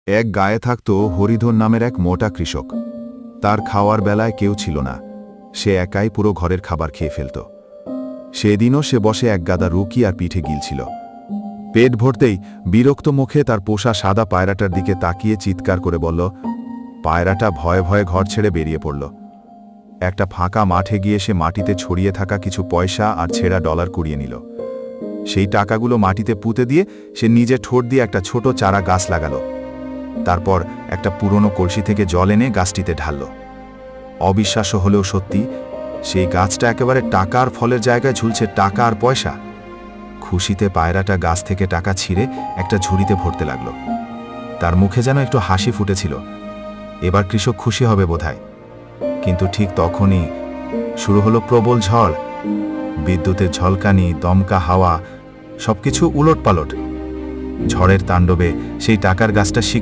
এক গায়ে থাকত হরিধর নামের এক মোটা কৃষক। তার খাওয়ার বেলায় কেউ ছিল না, সে একাই পুরো ঘরের খাবার খেয়ে ফেলত। সেদিনও সে বসে এক গাদা রুকি আর পিঠে গিলছিল। পেট ভরতেই বিরক্ত মুখে তার পোষা সাদা পায়রাটার দিকে তাকিয়ে চিৎকার করে বলল। পায়রাটা ভয়ে ভয়ে ঘর ছেড়ে বেরিয়ে পড়ল। একটা ফাঁকা মাঠে গিয়ে সে মাটিতে ছড়িয়ে থাকা কিছু পয়সা আর ছেঁড়া ডলার কুড়িয়ে নিল। সেই টাকাগুলো মাটিতে পুঁতে দিয়ে সে নিজে ঠোঁট দিয়ে একটা ছোট চারা গাছ লাগালো। তারপর একটা পুরনো কলসি থেকে জল এনে গাছটিতে ঢালল। অবিশ্বাস্য হলেও সত্যি, সেই গাছটা একেবারে টাকার ফলের জায়গায় ঝুলছে টাকা আর পয়সা। খুশিতে পায়রাটা গাছ থেকে টাকা ছিঁড়ে একটা ঝুড়িতে ভরতে লাগল। তার মুখে যেন একটু হাসি ফুটেছিল। এবার কৃষক খুশি হবে বোধহয়। কিন্তু ঠিক তখনই শুরু হলো প্রবল ঝড়। বিদ্যুতের ঝলকানি, দমকা হাওয়া, সবকিছু উলটপালট। ঝড়ের তাণ্ডবে সেই টাকার গাছটা শিকড়